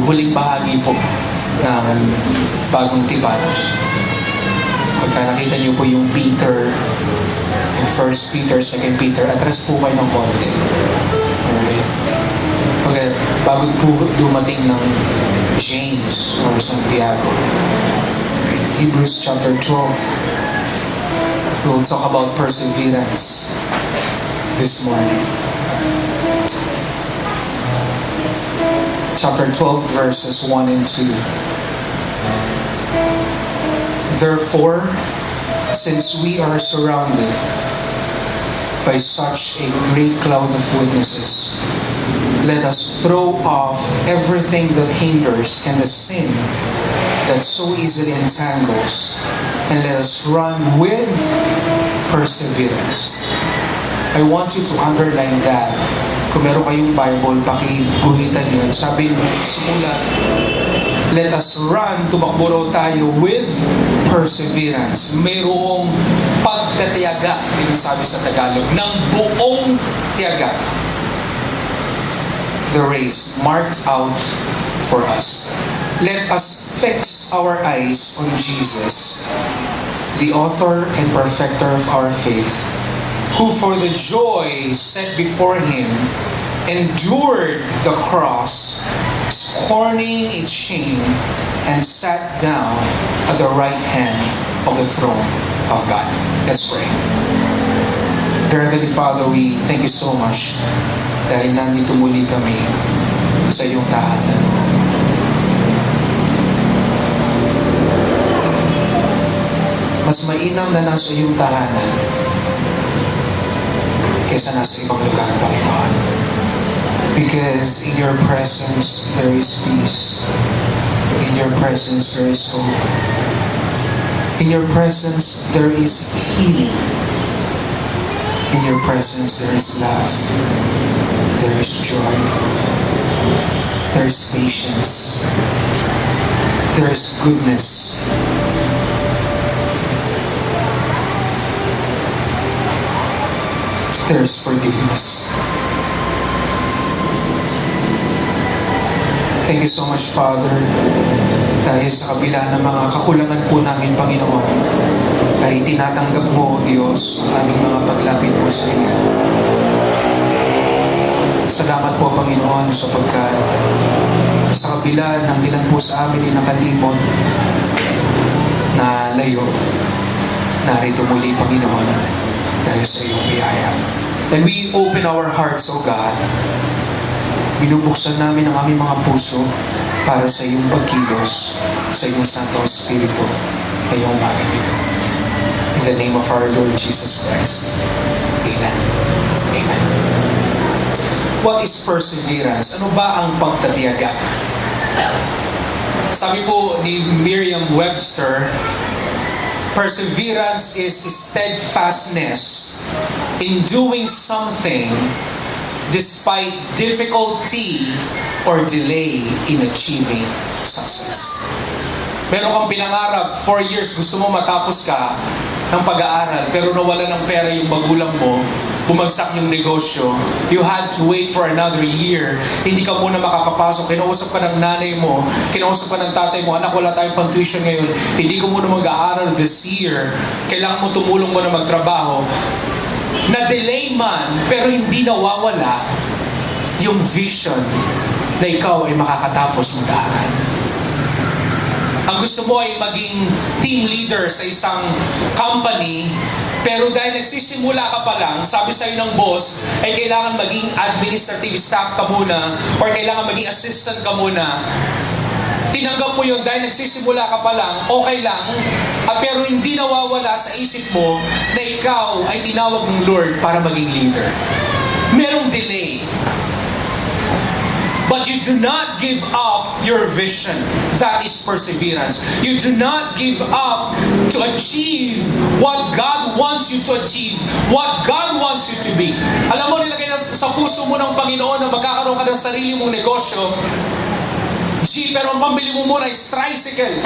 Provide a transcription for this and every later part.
huling bahagi po ng bagong tipan. Pagka nakita niyo po yung Peter, yung 1 Peter, 2 Peter, atras po kayo ng konti. Alright? Bago po dumating ng James or Santiago. Hebrews chapter 12. We'll talk about perseverance this morning. Chapter 12 verses 1 and 2. Therefore, since we are surrounded by such a great cloud of witnesses, let us throw off everything that hinders and the sin that so easily entangles, and let us run with perseverance. I want you to underline that. Kung meron kayong Bible, pakiguhitan yun. Sabi sumulat, let us run, tumakbo raw tayo with perseverance. Mayroong pagtatiyaga, sabi sa Tagalog, ng buong tiyaga. The race marked out for us. Let us fix our eyes on Jesus, the author and perfecter of our faith, who for the joy set before him endured the cross, scorning its shame, and sat down at the right hand of the throne of God. Let's pray. Dear Heavenly Father, we thank you so much dahil nandito muli kami sa iyong tahanan. Mas mainam na nasa iyong tahanan kaysa nasa ibang lugar, Panginoon. Because in your presence, there is peace. In your presence, there is hope. In your presence, there is healing. In your presence, there is love. There is joy. There is patience. There is goodness. There is forgiveness. Thank you so much, Father, dahil sa kabila ng mga kakulangan po namin, Panginoon, ay tinatanggap mo, Diyos, ang aming mga paglapit po sa inyo. Salamat po, Panginoon, sapagkat sa kabila ng ilan po sa amin ay nakalimot na layo, narito muli, Panginoon, dahil sa iyong biyaya. And we open our hearts, O God. Binubuksan namin ang aming mga puso para sa iyong pagkilos, sa iyong Santong Espiritu, ngayong umaga nito. In the name of our Lord Jesus Christ. Amen. Amen. What is perseverance? Ano ba ang pagtatiyaga? Sabi po ni Merriam-Webster, perseverance is steadfastness in doing something despite difficulty or delay in achieving success. Meron kang pinangarap, 4 years, gusto mo matapos ka ng pag-aaral, pero nawala ng pera yung magulang mo, bumagsak yung negosyo, you had to wait for another year, hindi ka muna makakapasok, kinausap ka ng nanay mo, kinausap ka ng tatay mo, anak, wala tayong pang-tuition ngayon, hindi ka muna mag-aaral this year, kailangan mo tumulong mo na magtrabaho, na-delay man, pero hindi nawawala yung vision na ikaw ay makakatapos mag-aaral. Ang gusto mo ay maging team leader sa isang company, pero dahil nagsisimula ka pa lang, sabi sa'yo ng boss, ay kailangan maging administrative staff ka muna, or kailangan maging assistant ka muna. Tinanggap mo yun dahil nagsisimula ka pa lang, okay lang, pero hindi nawawala sa isip mo na ikaw ay tinawag ng Lord para maging leader. Merong delay. But you do not give up your vision. That is perseverance. You do not give up to achieve what God wants you to achieve, what God wants you to be. Alam mo, nilagay sa puso mo ng Panginoon na magkakaroon ka ng sarili mong negosyo. Pero ang pambili mo muna is tricycle.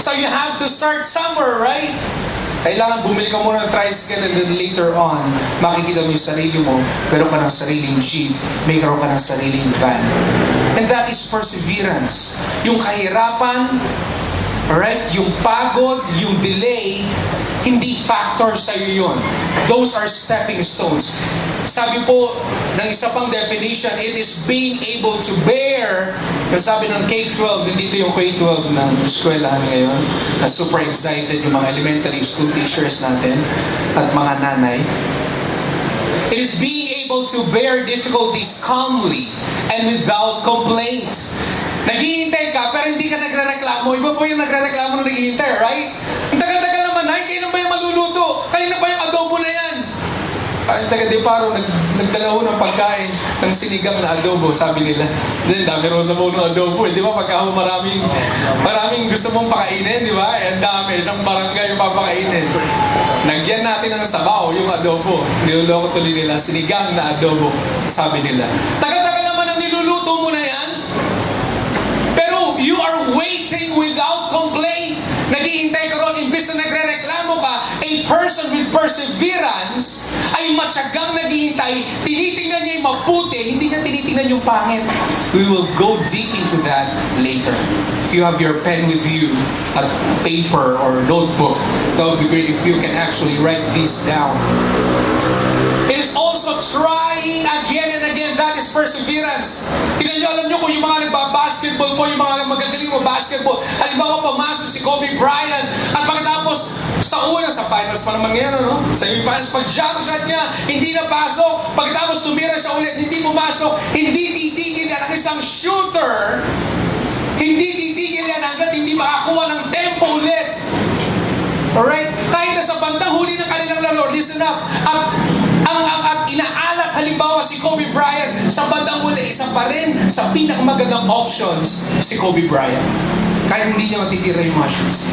So you have to start somewhere, right? Kailangan bumili ka muna ng tricycle and then later on, makikita mo yung sarili mo, meron ka ng sariling jeep, may karoon ka ng sariling van. And that is perseverance. Yung kahirapan, alright, yung pagod, yung delay, hindi factor sa'yo yun. Those are stepping stones. Sabi po ng isa pang definition, it is being able to bear. Yung sabi ng K-12, hindi ito yung K-12 ng eskwelahan ngayon, na super excited yung mga elementary school teachers natin at mga nanay. It is being able to bear difficulties calmly and without complaint. Naghihintay ka, pero hindi ka nagre-reklamo. Iba po yung nagre-reklamo na naghihintay, right? Ang tagal-tagal naman, ay, kailan ba yung maluluto? Kanina pa yung adobo na yan. Ang taga-deparo, nagdala ho ng pagkain ng sinigang na adobo, sabi nila. Then, dami rin sa ng adobo. Di ba? Pagka maraming gusto mong pakainin, di ba? Ang dami, isang barangay yung papakainin. Nagyan natin ng sabaw, yung adobo. Niloloko tuloy nila, sinigang na adobo, sabi nila. Tagal-tagal naman ang niluluto mo na yan. Pero you are waiting without complaint. Naghihintay ka ron, imbes na nagre-reklamo ka, a person with perseverance ay matyagang naghihintay, tinitingnan niya yung mabuti, hindi niya tinitingnan yung pangit. We will go deep into that later. If you have your pen with you, a paper or notebook, that would be great if you can actually write this down. It is also trying again and again. That is perseverance. Tingnan niyo, alam niyo kung yung mga nagbabasketball po, yung mga magagaling mo basketball, halimbawa pumasok si Kobe Bryant at pagkatapos sa finals pa naman ngayon, ano? Sa semifinals, pag jump shot niya, hindi napasok. Pagkatapos tumira siya ulit, hindi pumasok. Hindi titigil yan ang isang shooter. Hindi titigil yan hanggat hindi makakuha ng tempo ulit. Alright? Kahit na sa bandang huli ng kanilang laro, listen up. At inaalak halimbawa si Kobe Bryant, sa bandang huli, isa pa rin sa pinakamagandang options si Kobe Bryant. Kahit hindi niya matitira yung mga shots.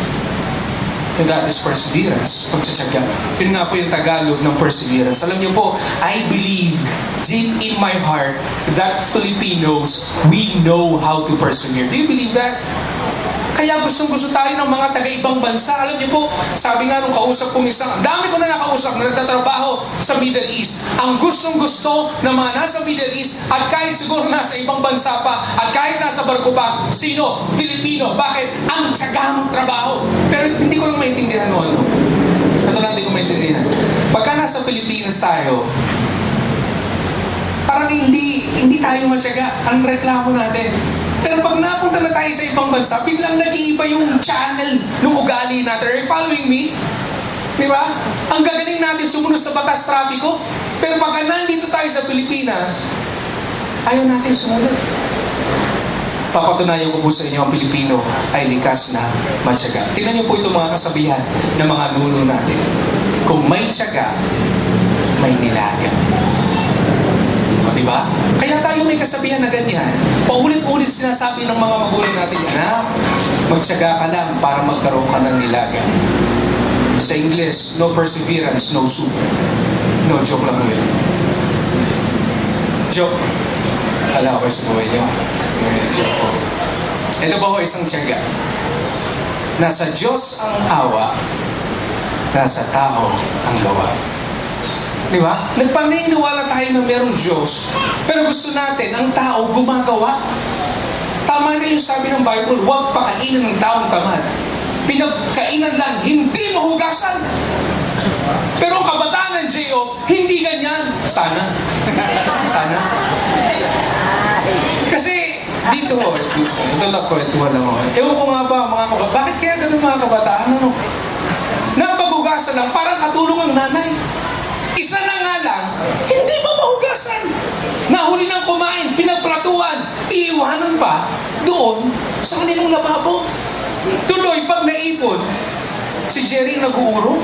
And that is perseverance. Pagtsatsaga. Yun nga po yung Tagalog ng perseverance. Alam niyo po, I believe deep in my heart that Filipinos, we know how to persevere. Do you believe that? Kaya gustong-gusto tayo ng mga taga-ibang bansa. Alam niyo po, sabi nga nung kausap kong isang, dami ko na nakausap na nagtatrabaho sa Middle East. Ang gustong-gusto ng mga nasa Middle East at kahit siguro nasa ibang bansa pa at kahit nasa barko pa, sino? Filipino. Bakit? Ang tiyaga mong trabaho. Pero hindi ko lang maintindihan ano. Ito lang hindi ko maintindihan. Pagka nasa Pilipinas tayo, parang hindi tayo matyaga. Ang reklamo natin. Pero pag napunta na tayo sa ibang bansa, biglang nag-iiba yung channel ng ugali natin. Are you following me? Di ba? Ang gagaling natin sumunod sa batas trapiko. Pero pag nandito tayo sa Pilipinas, ayaw natin sumunod. Papatunayan ko po sa inyo, ang Pilipino ay likas na matyaga. Tingnan niyo po itong mga kasabihan ng mga nuno natin. Kung may tiyaga, may nilaga. O, diba? Kaya tayo may kasabihan na ganyan. Paulit-ulit sinasabi ng mga magulang natin, anak, magtiyaga ka lang para magkaroon ka ng nilaga. Sa English, no perseverance, no soup. No, joke lang ulit. Joke. Kala ko sa buhay niyo. Joke po. Ito ba ho isang tiyaga? Nasa Diyos ang awa, nasa tao ang gawa. Di ba? Nagpaniniwala tayo na merong Diyos, pero gusto natin, ang tao gumagawa. Tama na yung sabi ng Bible, huwag pakainin ng taong tamad. Pinagkainan lang, hindi mahugasan. Pero ang kabataan ng J.O., hindi ganyan. Sana. Sana. Kasi, dito ho, ito lang kwentuhan lang ho. Ewan ko nga ba, mga kabataan, bakit kaya ganun mga kabataan? Ano? Napaghugasan lang, parang katulong ang nanay. Isa na nga lang, hindi pa mahugasan. Nahuli ng kumain, pinagpratuan, iiwanan pa doon sa kanilang lababo. Tuloy, pag naipon, si Jerry nag-uurong.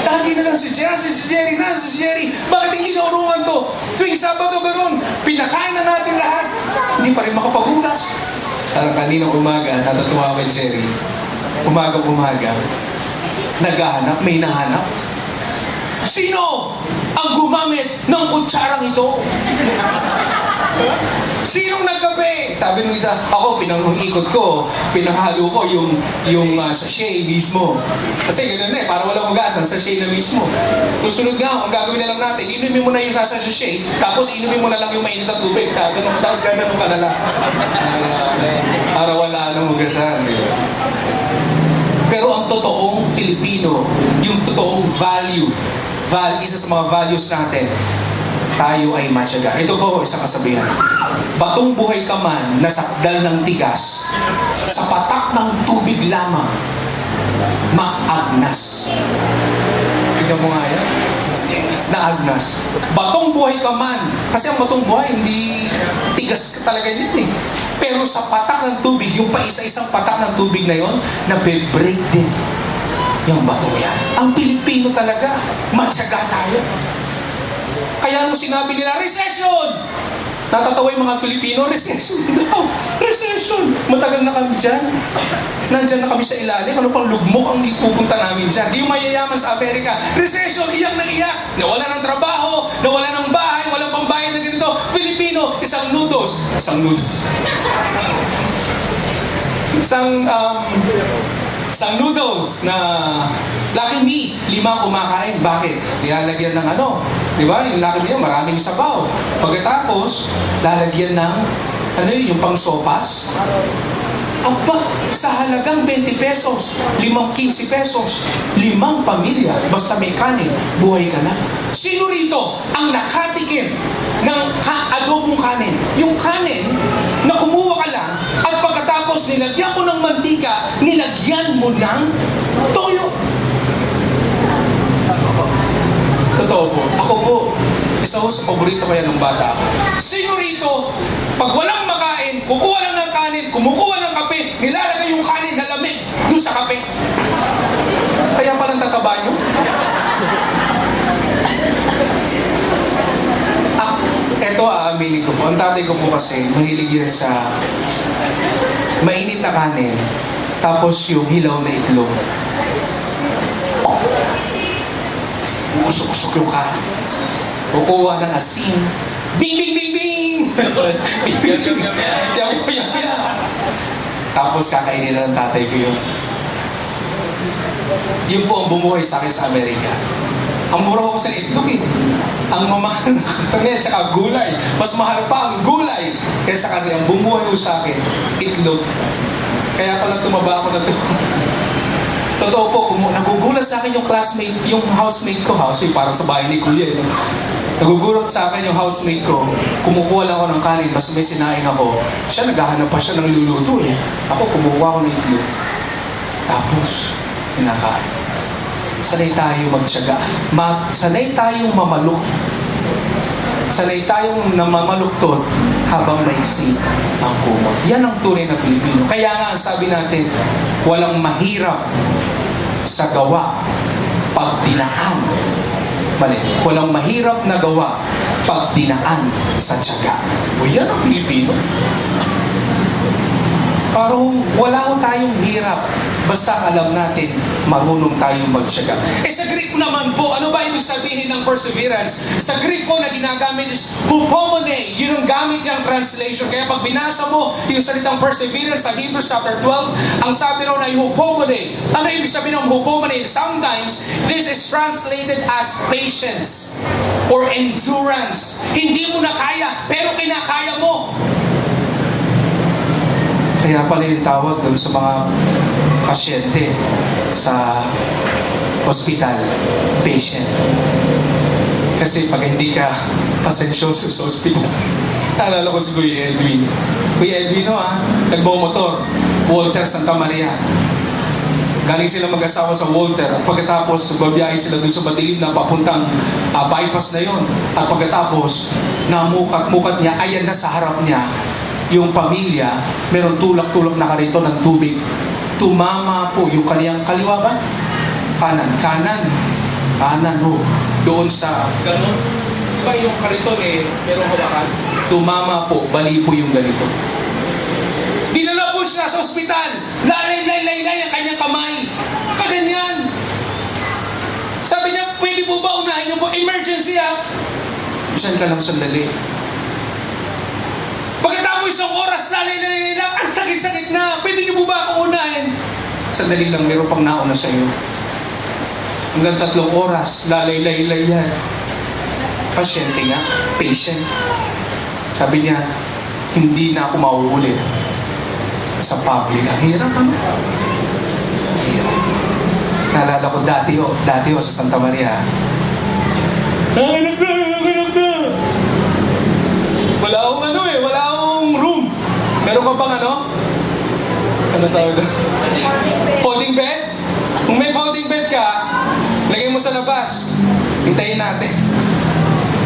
Lagi na lang si Jerry, bakit hindi naurungan to? Tuwing Sabado meron, pinakain na natin lahat. Hindi pa rin makapaghugas. Kanina umaga, natatuwa kay Jerry. Umaga, naghahanap, may nahanap. Sino ang gumamit ng kutsarang ito? Sinong nagkape? Sabi nung isa, ako, pinangikot ko, pinanghalo ko yung sachet mismo. Kasi ganoon na para walang hugasan, sachet na mismo. Susunod nga, ang gagawin na lang natin, inumin mo na yung sachet, tapos inumin mo na lang yung mainit na tubig. Tapos gano'n ka na lang. Para wala nang hugasan. Pero ang totoong Filipino, yung totoong value, isa sa mga values natin, tayo ay matyaga. Ito po isang kasabihan. Batong buhay ka man, nasakdal ng tigas, sa patak ng tubig lamang, maagnas. Tignan mo nga yan. Naagnas. Batong buhay ka man. Kasi ang batong buhay, hindi tigas ka talaga yun eh. Pero sa patak ng tubig, yung paisa-isang patak ng tubig na yon, nabe-break din yung batong yan. Ang Pilipino talaga, matyaga tayo. Kaya mo sinabi nila, recession! Natatawa yung mga Filipino, recession daw. Recession! Matagal na kami dyan. Nandyan na kami sa ilalim. Ano pang lugmok ang ipupunta namin dyan? Di yung mayayaman sa Amerika, recession! Iyak na iyak! Nawala ng trabaho, nawala ng bahay, walang pambayad na ganito. Filipino, isang noodles. Isang noodles na Lucky Me, 5 kumakain. Bakit? Nilalagyan ng di ba? Yung Lucky Me, maraming sabaw. Pagkatapos, lalagyan ng, yung pang-sopas. Aba, sa halagang 20 pesos, 15 pesos, 5 pamilya, basta may kanin, buhay ka na. Sino rito ang nakatikim ng adobong kanin? Yung kanin na kumuha ka lang at pagkatapos nilagyan mo ng mantika, nilagyan mo ng toyo. Totoo po. Ako po, isa ko sa paborito kaya ng bata ako. Sino rito, pag walang makain, kukuha lang ng kanin, kumukuha ng kape, nilalagay yung kanin na lamig doon sa kape. Kaya palang tataba nyo? Eto aaminin ko po. Ang tatay ko po kasi, mahilig yan sa mainit na kanin, tapos yung hilaw na itlog. Usok-usok yung kanin. Kukuha ng asin. Bing, bing, bing, bing! Tapos kakainin na ng tatay ko yun. Yun po ang bumuhay sa akin sa Amerika. Ang mura ko sa itlog eh. Ang mamahal na karne at saka gulay. Mas mahal pa ang gulay kaysa karne. Ang bumuhay ko sa akin, itlog. Kaya pala tumaba ako na ito. Totoo po, nagugulat sa akin yung classmate, yung housemate ko. Housemate, parang sa bahay ni Kuya. Nagugulat sa akin yung housemate ko. Kumukuha lang ako ng kanin, mas may sinaing ako. Siya, naghahanap pa siya ng luluto eh. Ako, kumukuha ako ng itlog. Tapos, pinakain. Sanay tayo magtiyaga. Sanay tayong mamaluk. Sanay tayong namamaluktot habang maiksi ang kumot. Yan ang tunay na Pilipino. Kaya nga, sabi natin, walang mahirap sa gawa pag dinaan. Mali, walang mahirap na gawa pag dinaan sa tiyaga. O yan ang Pilipino. Parang wala tayong hirap basta alam natin marunong tayong magtiyaga. Sa Greek naman po, ano ba ibig sabihin ng perseverance? Sa Greek po na ginagamit is hupomone. Yun ang gamit niyang translation. Kaya pag binasa mo yung salitang perseverance sa Hebrews chapter 12, ang sabi raw na yung hupomone. Ano ibig sabihin ng hupomone? Sometimes, this is translated as patience or endurance. Hindi mo na kaya, pero kinakaya mo. Kaya pala yung tawag doon sa mga pasyente sa hospital, patient. Kasi pag hindi ka pasensyoso sa hospital, naalala ko si Kuya Edwin. Kuya Edwin, nagmamotor, Walter Santa Maria. Galing sila mag-asawa sa Walter at pagkatapos babiyahe sila doon sa madilim na papuntang bypass na yon. At pagkatapos, namukat-mukat niya, ayan na sa harap niya, yung pamilya, meron tulak-tulak na karito ng tubig. Tumama po yung kaniyang kaliwa ba? Kanan ho. Doon sa ganun. Diba yung kariton merong hawakan? Tumama po, bali po yung ganito. Dinala po siya sa ospital. Lalay ang kanyang kamay. Kaganyan. Sabi niya, pwede po ba unahin niyo po? Emergency Saan ka lang sandali? Pagkatapos isang oras, lalay, ang sakit-sakit na. Pwede niyo po ba akong unahin? Sandali lang, meron pang nauna sa iyo. Hanggang 3 oras, lalay-lay yan. Pasyente nga, patient. Sabi niya, hindi na ako mauulit sa public. Ang hirap, ano? Hirap. Naalala ko dati ho sa Santa Maria. Anak na! Wala akong room. Meron ka bang ano? Ano tawag doon? Folding bed? Kung may folding bed ka, lagay mo sa labas. Hintayin natin.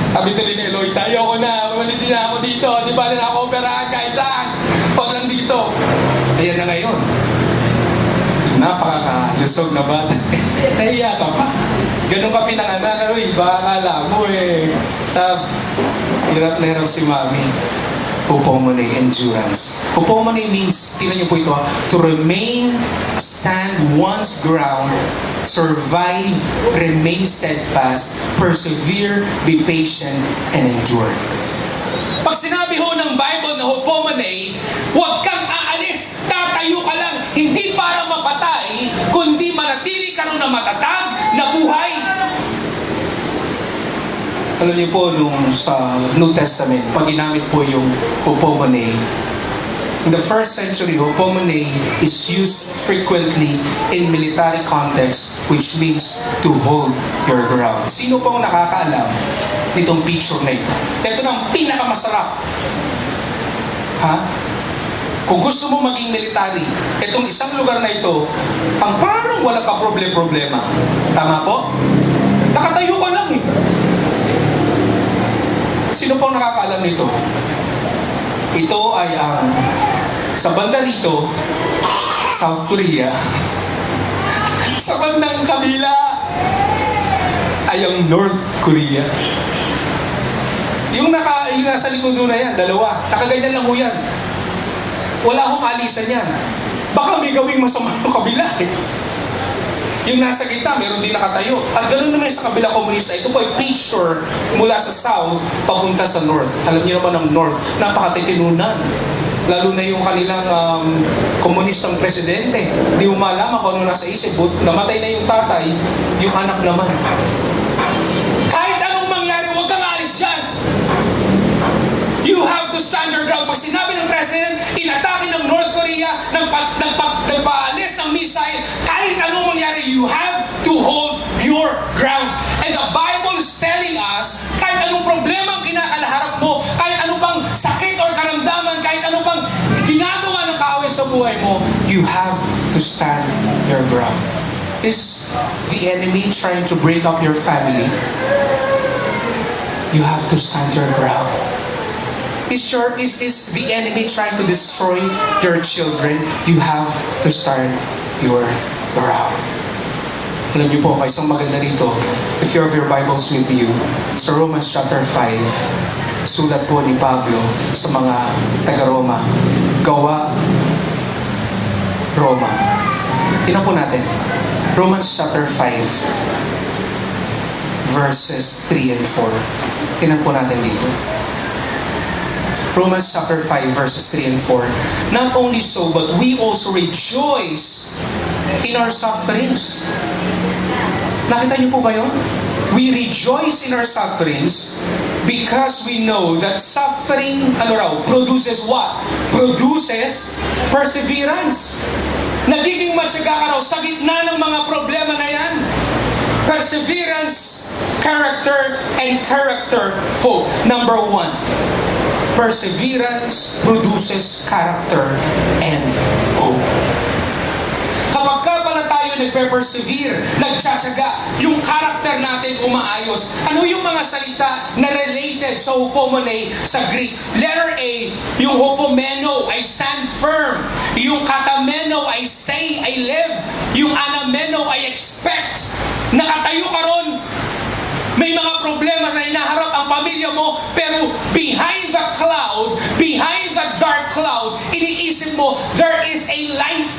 Sabi tuloy ni Eloisa, ayoko na, umalis na ako dito. Di ba na ako operahan kahit saan? Huwag lang dito. Ayan na ngayon. Napakalusog na bata. Nahiya ka pa. Ganun ka pinanganak. Baka akala mo hirap na hirap si Mami. Hupomone, endurance. Hupomone means, tingnan niyo po ito, to remain, stand one's ground, survive, remain steadfast, persevere, be patient, and endure. Pag sinabi ho ng Bible na hupomone, huwag kang aalis, tatayo ka lang, hindi para mapatay, kundi manatili ka rin na matatag, na buhay. Alam niyo po, nung sa New Testament, pag ginamit po yung hupomone, in the first century, hupomone is used frequently in military context, which means to hold your ground. Sino pong nakakaalam nitong picture na ito? Ito na ang pinakamasarap. Ha? Kung gusto mo maging military, itong isang lugar na ito, ang parang walang ka-problema. Tama po? Nakatayo ka lang eh. Sino pong nakakaalam nito? Ito ay ang sa banda rito, South Korea. Sa bandang kabila ay ang North Korea. Yung nasa likod doon na yan, dalawa. Nakaganyan lang ho yan. Wala hong alisan yan. Baka may gawing masama yung kabila eh. Yung nasa gitna, meron din nakatayo. At ganoon naman sa kabila komunista, ito po ay picture mula sa south papunta sa north. Alam niyo naman ang north, napakatitinunan. Lalo na yung kanilang komunistang presidente. Di mo malaman kung ano nasa isip. Namatay na yung tatay, yung anak naman. Kahit anong mangyari, huwag kang aalis dyan. You have to stand your ground. Pag sinabi ng president, inatake ng North Korea, nagpaalis ng missile, kahit anong mangyari, you have to hold your ground. And the Bible is telling us, kahit anong problema ang kinakaharap mo, kahit anong pang sakit or karamdaman, kahit anong pang ginagawa ng kaaway sa buhay mo, you have to stand your ground. Is the enemy trying to break up your family? You have to stand your ground. Is the enemy trying to destroy your children? You have to stand your ground. Alam niyo po, isang maganda rito, if you have your Bibles with you, sa Romans chapter 5, sulat po ni Pablo sa mga taga-Roma, gawa Roma. Tingnan po natin, Romans chapter 5, verses 3 and 4. Tingnan po natin dito. Romans chapter 5 verses 3 and 4. Not only so, but we also rejoice in our sufferings. Nakita niyo po ba yun? We rejoice in our sufferings because we know that suffering, produces what? Produces perseverance. Nagiging matyaga ka raw sa gitna ng mga problema na yan. Perseverance, character, and character, hope. Number 1. Perseverance produces character and hope. Kapag ka pala tayo nagpe-persevere, nagtsatsaga, yung character natin umaayos. Ano yung mga salita na related sa hupomone sa Greek? Letter A, yung hupomeno, I stand firm. Yung katameno, I stay, I live. Yung anameno, I expect. Nakatayo ka ron. May mga problema na hinaharap ang pamilya mo, pero behind the cloud, behind the dark cloud, iniisip mo, there is a light.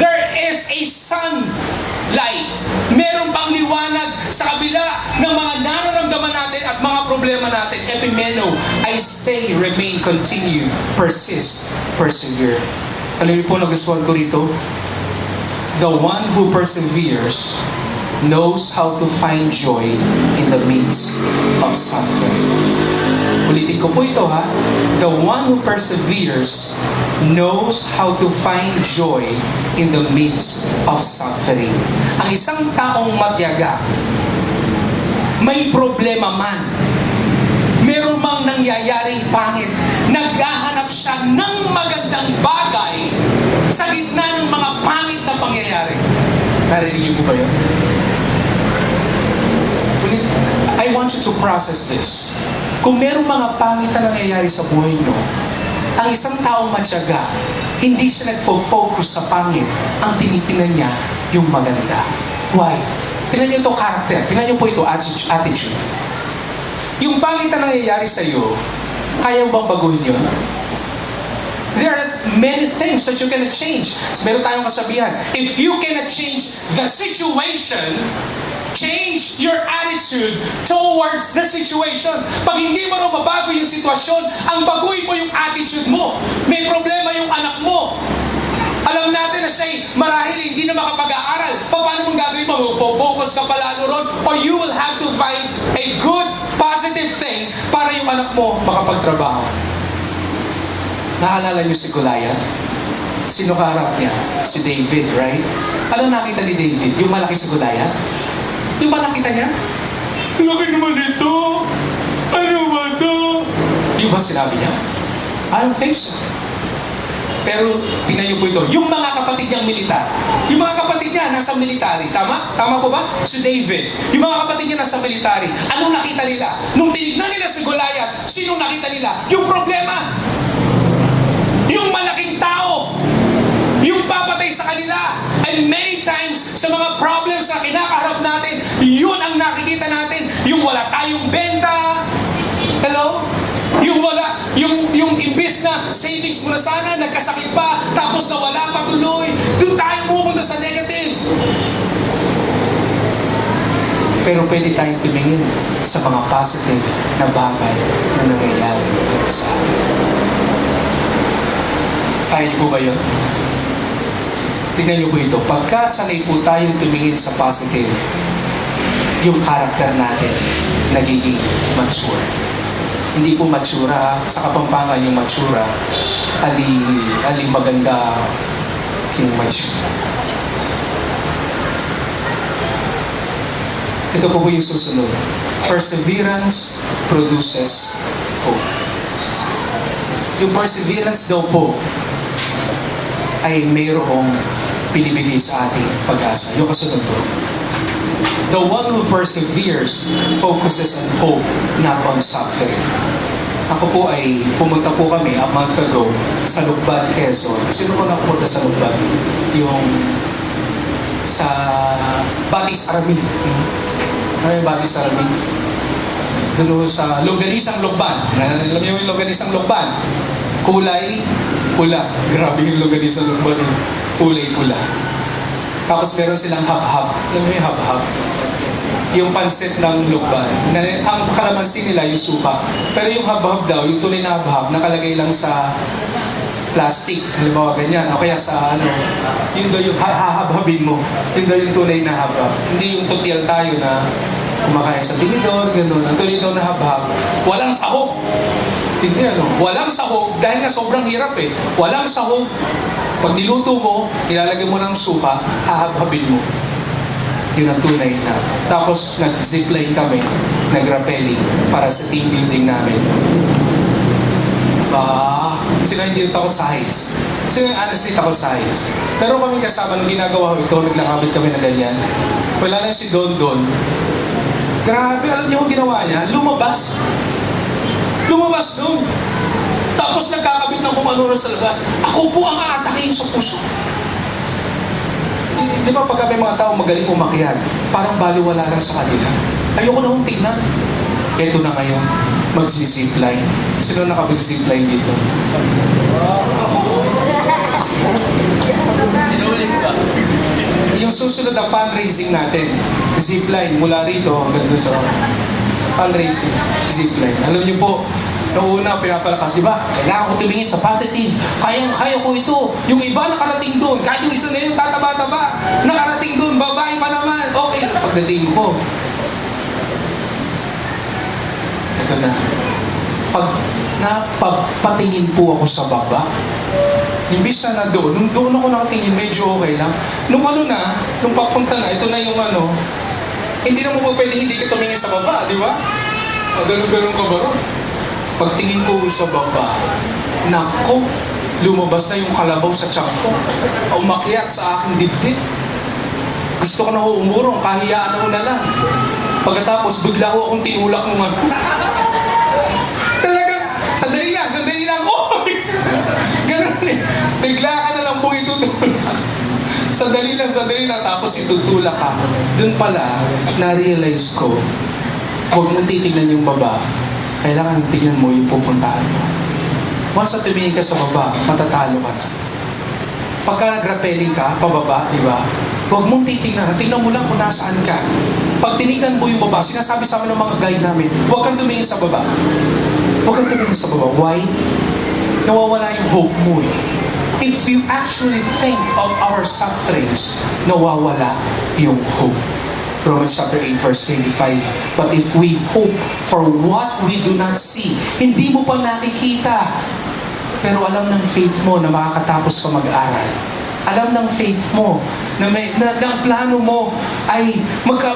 There is a sunlight. Meron pang liwanag sa kabila ng mga nararamdaman natin at mga problema problema natin, epimeno, I stay, remain, continue, persist, persevere. Alam niyo po nagustuhan ko rito? The one who perseveres knows how to find joy in the midst of suffering. Ulitin ko po ito ha. The one who perseveres knows how to find joy in the midst of suffering. Ang isang taong matyaga, may problema man, meron mang nangyayaring pangit, naghahanap siya ng magandang bagay sa gitna ng mga pangit na pangyayari. Narinig niyo po ba yun? I want you to process this. Kung merong mga pangit na nangyayari sa buhay nyo, ang isang taong matyaga, hindi siya nagfo-focus sa pangit. Ang tinitingnan niya, yung maganda. Why? Tingnan niyo ito character. Tingnan niyo po ito attitude. Yung pangit na nangyayari sa iyo, kaya bang baguhin yun? There are many things that you cannot change. Meron tayong kasabihan, if you cannot change the situation, change your attitude towards the situation. Pag hindi mo rin mabago yung sitwasyon, ang baguhin mo yung attitude mo. May problema yung anak mo. Alam natin na siya'y marahil hindi na makapag-aaral. Paano mong gagawin mo? Focus ka palalo ron? Or you will have to find a good, positive thing para yung anak mo makapagtrabaho. Naalala niyo si Goliath? Sino kaharap niya? Si David, right? Ano nakita ni David? Yung malaki si Goliath? Yung ba nakita niya? Laki naman ito! Ano ba ito? Yung ba sinabi niya? I don't think so. Pero, tingnan niyo po ito. Yung mga kapatid niyang militar. Yung mga kapatid niya nasa military. Tama? Tama po ba? Si David. Yung mga kapatid niya nasa military. Anong nakita nila? Nung tinignan nila si Goliath, sinong nakita nila? Yung problema. Yung malaking tao. Yung papatay sa kanila. And many times, sa mga problems na kinakaharap natin, yun ang nakikita natin. Yung wala tayong benta. Hello? Yung wala, yung imbis na savings mo na sana, nagkasakit pa, tapos nawala pa tuloy. Doon tayo pupunta sa negative. Pero pwede tayong tumingin sa mga positive na bagay na nangyayari sa atin. Kaya niyo po ba yun? Tingnan niyo po ito. Pagkasanay po tayong tumingin sa positive, yung karakter natin nagiging mature. Hindi po matsura, sa Kapampangan yung matsura, ali maganda king matsura. Ito po yung susunod. Perseverance produces hope. Yung perseverance daw po ay mayroong pinibigay sa ating pag-asa. Yung kasunod po. The one who perseveres focuses on hope, not on suffering. Ako po ay pumunta po kami a month ago sa Lukban, Quezon. Sino ko nakapunta sa Lukban? Yung sa Batis Arabin. Ano yung Batis Arabin? Doon sa Longganisang Lukban. Alam niyo yung Longganisang Lukban? Kulay pula. Grabe yung Longganisang Lukban. Kulay pula. Tapos meron silang hab-hab. Alam mo yung hab-hab? Yung pansit ng lukban. Ang kalamansi nila yung suka. Pero yung hab-hab daw, yung tunay na hab-hab, nakalagay lang sa plastic. Halimbawa ganyan. O kaya sa ano, yun daw yung hahab-habin mo. Yun daw yung tunay na hab-hab. Hindi yung tutyal tayo na kumakain sa tinidor, gano'n. Ang tunay daw na hab-hab. Walang sahog. Hindi ano. Walang sahog dahil nga sobrang hirap eh. Walang sahog. Pag niluto mo, ilalagay mo ng suka, hahab-habin mo. Yun ang tunay na. Tapos nag-zipline kami, nag-rappelling para sa team building namin. Sino hindi takot sa heights? Sino yung honestly takot sa heights? Pero kami kasama nung ginagawa ko ito, naglakabit kami na ganyan. Wala lang si Don Don. Grabe, alam niyo kung ginawa niya? Lumabas. Lumabas doon. Tapos nagkakabit ng kung ano sa labas. Ako po ang aatakin sa puso. Di ba pagka may mga tao magaling umakyat, parang baliwala lang sa kanila. Ayoko na kong tingnan. Ito na ngayon, magsi-zipline. Sino nakapag-zipline dito? Yung susunod na fundraising natin, zipline mula rito hanggang doon sa fundraising, zipline. Alam niyo po, noong una, pinapalakas, di ba? Kailangan ko tumingin sa positive. Kaya ko ito. Yung iba nakarating doon. Kahit yung isa na yun, tataba-taba. Nakarating doon, babae pa naman. Okay, pagdating ko. Ito na. Pag napapatingin po ako sa baba, imbis na doon, nung doon ako nakatingin, medyo okay lang. Nung nung papunta na, ito na yung hindi na mo pwede hindi ka tumingin sa baba, di ba? Ganun-ganun ka ba ron? Pagtingin ko sa baba, nako, lumabas na yung kalabaw sa tiyan ko. Umakyat sa aking dibdib. Gusto ko na umurong, kahiyaan ako na lang. Pagkatapos, bigla ko akong tinulak mo nga. Talagang, sandali lang, oh! Ganun eh. Bigla ka na lang pong itutulak. Sandali lang, tapos itutulak ka. Doon pala, na-realize ko, huwag mong titignan yung baba, kailangan tignan mo yung pupuntahan mo. Once na tumingin ka sa baba, matatalo ka na. Pagka nag-rappelling ka, pababa, di ba? Huwag mong titignan. Tingnan mo lang kung nasaan ka. Pag tinignan mo yung baba, sinasabi sa amin ng mga guide namin, huwag kang tumingin sa baba. Huwag kang tumingin sa baba. Why? Nawawala yung hope mo eh. If you actually think of our sufferings, nawawala yung hope. Romans chapter 8 verse 25. But if we hope for what we do not see, hindi mo pa nakikita, pero alam ng faith mo na makakatapos ka mag-aral. Alam ng faith mo na ang plano mo ay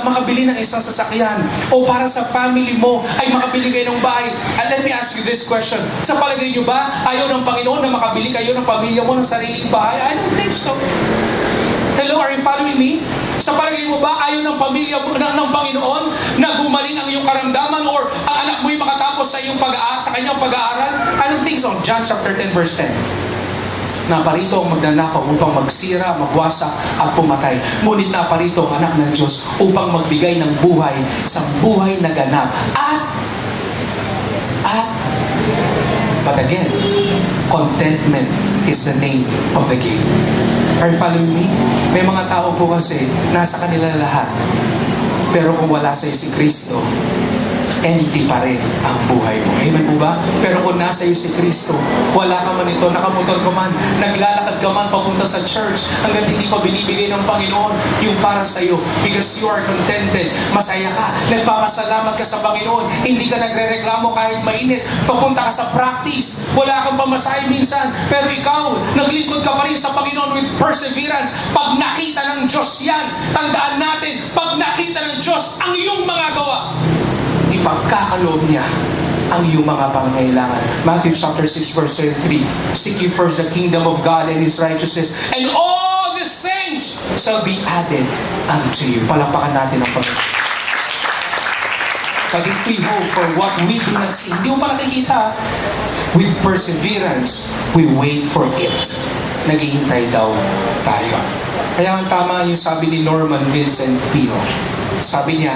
makabili ng isang sasakyan o para sa family mo ay makabili kayo ng bahay. And let me ask you this question. Sa palagay nyo ba, ayaw ng Panginoon na makabili kayo ng pamilya mo ng sariling bahay? I don't think so. Hello, are you following me? Sa palagay mo ba, ayaw ng pamilya ng Panginoon na gumaling ang iyong karamdaman or ang anak mo yung makatapos sa kanyang pag-aaral? I don't think so. John chapter 10 verse 10. Naparito ang magnanakaw upang magsira, magwasak at pumatay. Ngunit naparito ang anak ng Diyos upang magbigay ng buhay sa buhay na ganap. But again, contentment is the name of the game. Are you following me? May mga tao po kasi, nasa kanila lahat. Pero kung wala sa'yo si Kristo, empty pa rin ang buhay mo. Amen po ba? Pero kung nasa iyo si Kristo, wala ka man ito, nakamotor ka man, naglalakad ka man papunta sa church, hanggang hindi pa binibigay ng Panginoon yung para sa iyo. Because you are contented, masaya ka, nagpapasalamat ka sa Panginoon, hindi ka nagre-reklamo kahit mainit, papunta ka sa practice, wala kang pamasahe minsan, pero ikaw, naglingkod ka pa rin sa Panginoon with perseverance. Pag nakita ng Diyos yan, tandaan natin, pag nakita ng Diyos ang iyong mga gawa, ipagkakaloob niya ang iyong mga pangangailangan. Matthew chapter 6 verse 33. Seek ye first the kingdom of God and His righteousness, and all these things shall be added unto you. Palakpakan natin ang Panginoon. But if we hope for what we do not see, hindi mo pa nakikita, with perseverance, we wait for it. Naghihintay daw tayo. Kaya ang tama yung sabi ni Norman Vincent Peale. Sabi niya,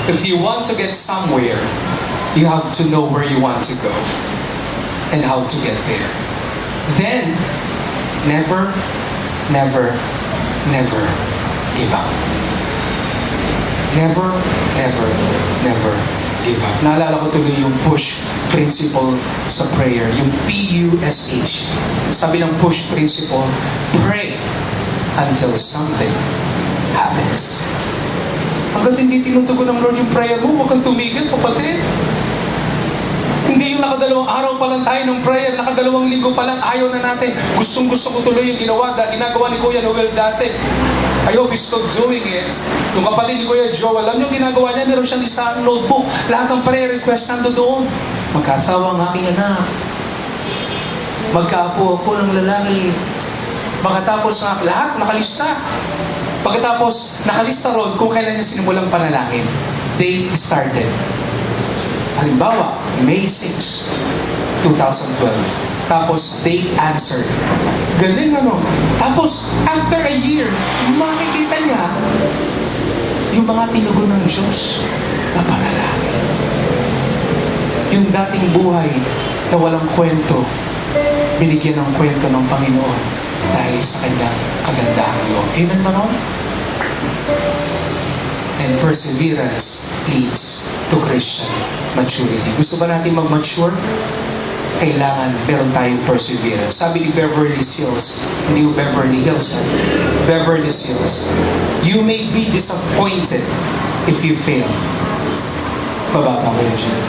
if you want to get somewhere, you have to know where you want to go and how to get there. Then, never, never, never give up. Never, never, never give up. Naalala ko tuloy yung push principle sa prayer, yung PUSH. Sabi ng push principle, pray until something happens. Hanggat hindi tinutugon ng Lord yung prayer mo, huwag kang tumigil, kapatid. Hindi yung nakadalawang araw pa lang tayo ng prayer, nakadalawang linggo pa lang, ayaw na natin. Gustong-gusto ko tuloy yung ginagawa ni Kuya Noel dati. I hope he's still doing it. Yung kapatid ni Kuya Joe, alam niyo ginagawa niya, meron siyang listahan notebook. Lahat ng prayer request nando doon. Magkasawa ang aking anak. Magkaapo ako ng lalaki. Makatapos na lahat, nakalista. Pagkatapos, nakalista ron kung kailan niya sinimulang panalangin. They started. Halimbawa, May 6, 2012. Tapos, they answered. Galing ano? Tapos, after a year, makikita niya yung mga tinugon ng Diyos na panalangin. Yung dating buhay na walang kwento, binigyan ng kwento ng Panginoon dahil sa kanyang kagandahang loob. Amen ba nun? And perseverance leads to Christian maturity. Gusto ba natin mag-mature? Kailangan meron tayong perseverance. Sabi ni Beverly Hills, hindi yung Beverly Hills, Beverly Hills, you may be disappointed if you fail. Bababa ko yun dyan.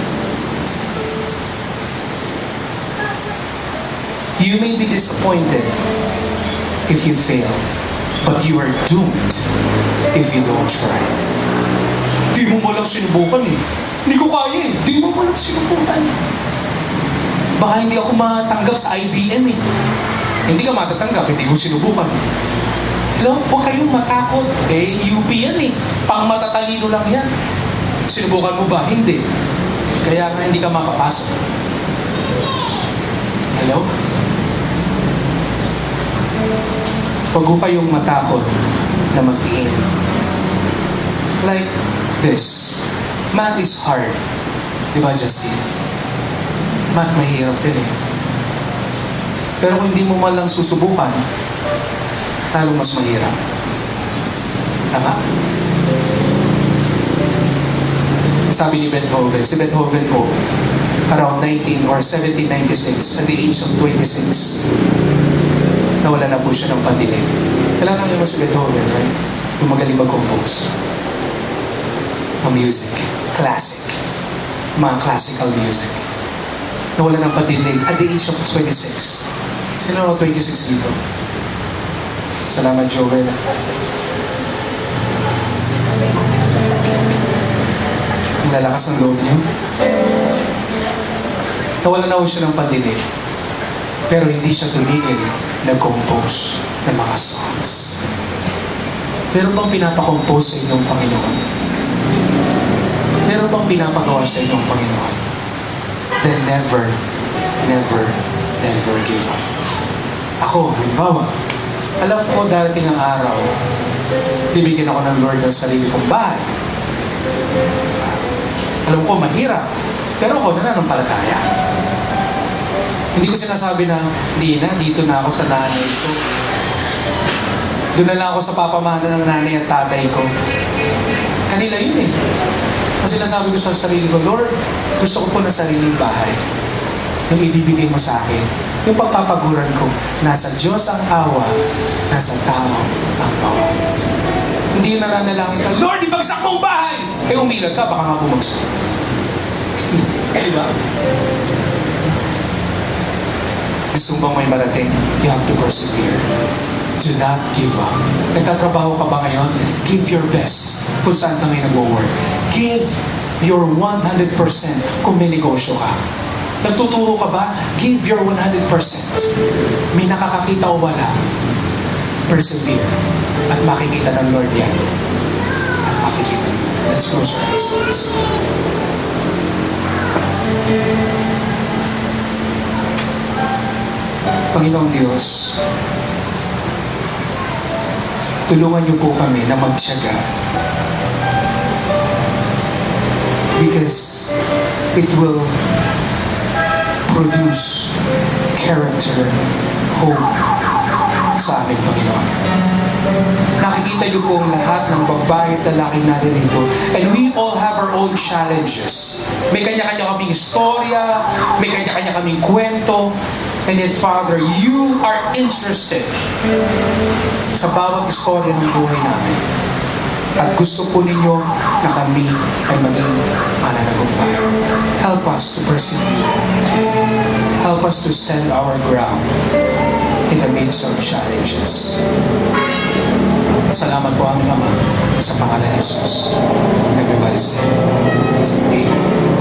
You may be disappointed if you fail, but you are doomed if you don't try. Di mo malang sinubukan eh. Hindi ko kaya eh. Di mo malang sinubukan. Baka hindi ako matanggap sa IBM eh. Hindi ka matatanggap, hindi mo sinubukan. Hello? Huwag kayong matakot. UP yan eh. Pang matatalino lang yan. Sinubukan mo ba? Hindi. Kaya nga hindi ka makapasok. Hello? Huwag ko kayong matakot na mag-aim. Like this. Math is hard. Diba, Justin? Math mahirap din eh. Pero kung hindi mo man lang susubukan, lalo mas mahirap. Tama? Sabi ni Beethoven, si Beethoven po, around 19 or 1796, at the age of 26, nawala na po siya ng pandinig. Kailangan niyo si Beethoven, right? Yung magaling mag-compose. Ng music. Classic. Mga classical music. Nawala ng pandinig at the age of 26. Sino na 26 dito? Salamat, Joel. Ang lalakas ng loob niyo. Nawala na po siya ng pandinig. Pero hindi siya tumigil nag-compose ng mga songs. Meron bang pinapakompose sa inyong Panginoon? Meron bang pinapagawa sa inyong Panginoon? Then never, never, never give up. Ako, halimbawa, alam ko darating ang araw, bibigyan ako ng Lord ng sarili kong bahay. Alam ko, mahirap. Pero ako, nananampalataya. Hindi ko sinasabi na, hindi na, dito na ako sa nanay ko. Doon na lang ako sa papamana ng nanay at tatay ko. Kanila yun eh. Kasi sinasabi ko sa sarili ko, Lord, gusto ko po na sariling bahay. Yung ibibigay mo sa akin. Yung pagpapaguran ko, nasa Diyos ang awa, nasa tao ang awa. Hindi yung nananalangin ka, Lord, ibagsak mong bahay! Eh, umilag ka, baka nga bumagsak. Diba? Gusto bang may marating? You have to persevere. Do not give up. Nagtatrabaho ka ba ngayon? Give your best kung saan ka ngayon nag-work. Give your 100% kung may negosyo ka. Nagtuturo ka ba? Give your 100%. May nakakakita o wala? Persevere. At makikita ng Lord yan. At makikita ng Lord. Let's close our eyes, please. Panginoong Diyos, tulungan niyo po kami na magtiyaga. Because it will produce character, hope sa aming Panginoon. Nakikita niyo po ang lahat ng babae at lalaki natin dito. And we all have our own challenges. May kanya-kanya kaming istorya, may kanya-kanya kaming kwento. And yet, Father, you are interested sa bawat istorya ng buhay namin. At gusto po ninyo na kami ay maging mananagumpay. Help us to persevere. Help us to stand our ground in the midst of challenges. Salamat po aming Ama sa pangalan ni Jesus. Everybody say, Amen.